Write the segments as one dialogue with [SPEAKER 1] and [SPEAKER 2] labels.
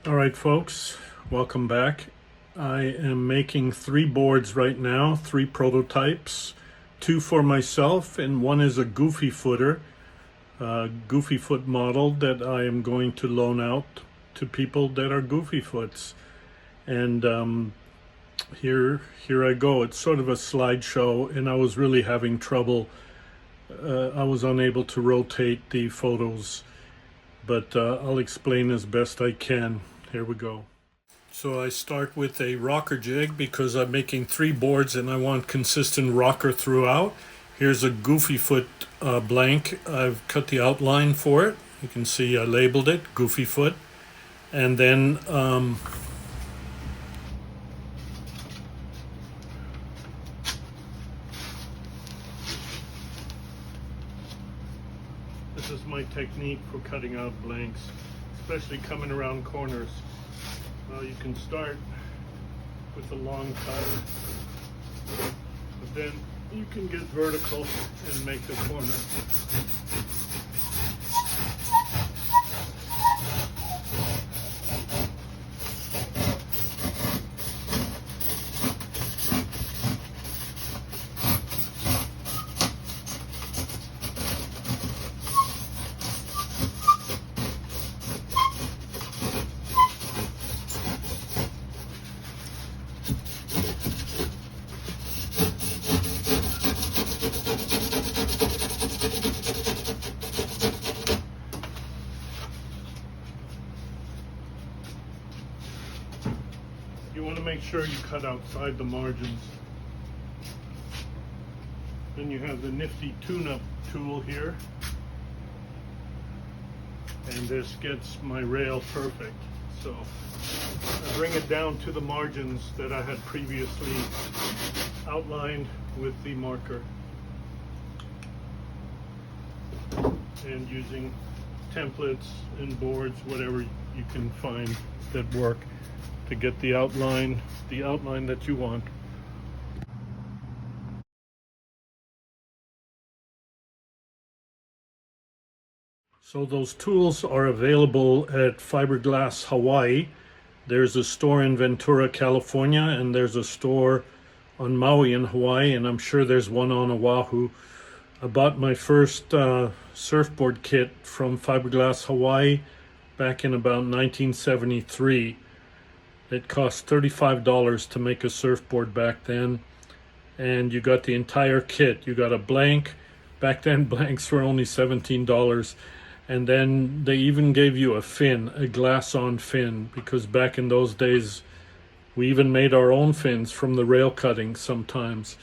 [SPEAKER 1] All right, folks, welcome back. I am making 3 boards right now, 3 prototypes, 2 for myself, and one is a goofy foot model that I am going to loan out to people that are goofy foots. And here I go. It's sort of a slideshow, and I was really having trouble. I was unable to rotate the photos, but I'll explain as best I can. Here we go. So I start with a rocker jig because I'm making 3 boards and I want consistent rocker throughout. Here's a goofy foot blank. I've cut the outline for it. You can see I labeled it goofy foot. And then this is my technique for cutting out blanks, especially coming around corners. Well, you can start with a long cut, but then you can get vertical and make the corner. You want to make sure you cut outside the margins. Then you have the nifty tune-up tool here, and this gets my rail perfect. So I bring it down to the margins that I had previously outlined with the marker, and using templates and boards, whatever you can find that work, to get the outline that you want. So those tools are available at Fiberglass Hawaii. There's a store in Ventura, California, and there's a store on Maui in Hawaii, and I'm sure there's one on Oahu. I bought my first surfboard kit from Fiberglass Hawaii back in about 1973. It cost $35 to make a surfboard back then, and you got the entire kit. You got a blank. Back then blanks were only $17, and then they even gave you a fin, a glass-on fin, because back in those days we even made our own fins from the rail cutting sometimes.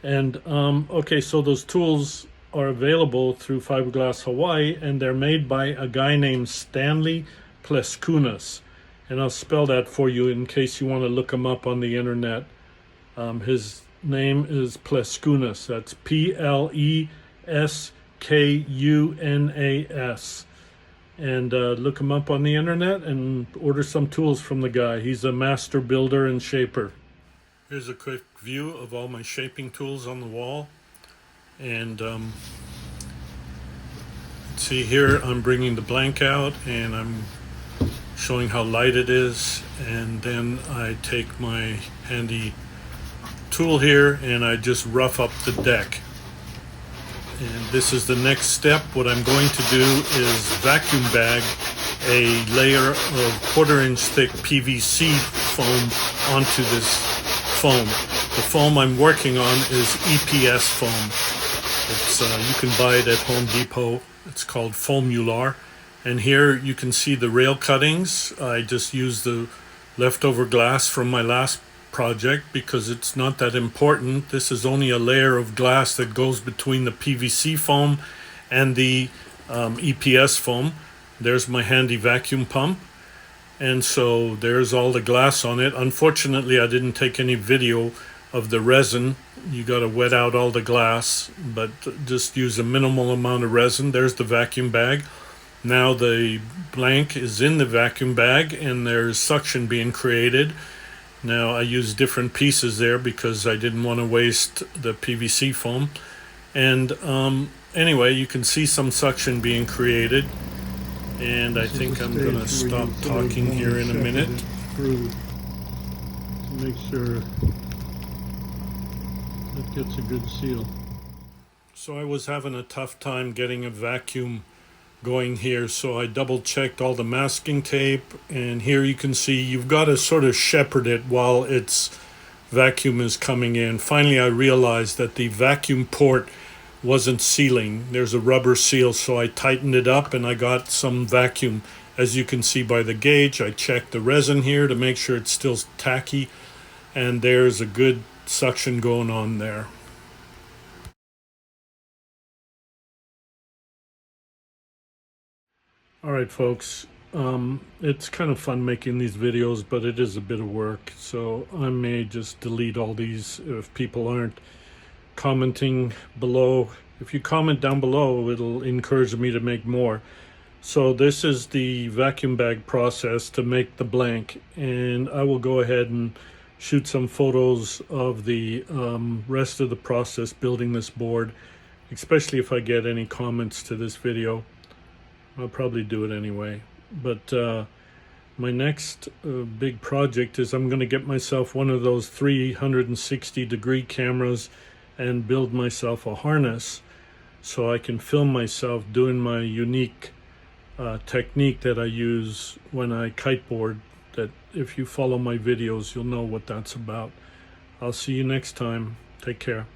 [SPEAKER 1] And okay, so those tools are available through Fiberglass Hawaii, and they're made by a guy named Stanley Pleskunas. And I'll spell that for you in case you want to look him up on the internet. His name is Pleskunas. That's Pleskunas. And look him up on the internet and order some tools from the guy. He's a master builder and shaper. Here's a quick view of all my shaping tools on the wall. And see here, I'm bringing the blank out and I'm showing how light it is, and then I take my handy tool here and I just rough up the deck. And this is the next step. What I'm going to do is vacuum bag a layer of 1/4 inch thick PVC foam onto this foam. The foam I'm working on is EPS foam. It's you can buy it at Home Depot. It's called Foamular. And here you can see the rail cuttings. I just used the leftover glass from my last project because it's not that important. This is only a layer of glass that goes between the PVC foam and the EPS foam. There's my handy vacuum pump. And so there's all the glass on it. Unfortunately, I didn't take any video of the resin. You got to wet out all the glass, but just use a minimal amount of resin. There's the vacuum bag. Now the blank is in the vacuum bag and there's suction being created. Now I use different pieces there because I didn't want to waste the PVC foam. And anyway, you can see some suction being created. And I
[SPEAKER 2] This is
[SPEAKER 1] think
[SPEAKER 2] the
[SPEAKER 1] I'm
[SPEAKER 2] stage
[SPEAKER 1] going to
[SPEAKER 2] where
[SPEAKER 1] stop
[SPEAKER 2] you really
[SPEAKER 1] talking
[SPEAKER 2] wanna
[SPEAKER 1] here in a
[SPEAKER 2] shepherd
[SPEAKER 1] minute.
[SPEAKER 2] it through to make sure it gets a good seal.
[SPEAKER 1] So I was having a tough time getting a vacuum going here, so I double checked all the masking tape, and here you can see you've got to sort of shepherd it while its vacuum is coming in. Finally I realized that the vacuum port wasn't sealing. There's a rubber seal, so I tightened it up and I got some vacuum. As you can see by the gauge, I checked the resin here to make sure it's still tacky, and there's a good suction going on there. All right, folks. It's kind of fun making these videos, but it is a bit of work. So I may just delete all these if people aren't commenting below. If you comment down below, it'll encourage me to make more. So this is the vacuum bag process to make the blank, and I will go ahead and shoot some photos of the rest of the process building this board, especially if I get any comments to this video. I'll probably do it anyway. But my next big project is I'm going to get myself one of those 360-degree cameras and build myself a harness so I can film myself doing my unique technique that I use when I kiteboard. That if you follow my videos, you'll know what that's about. I'll see you next time. Take care.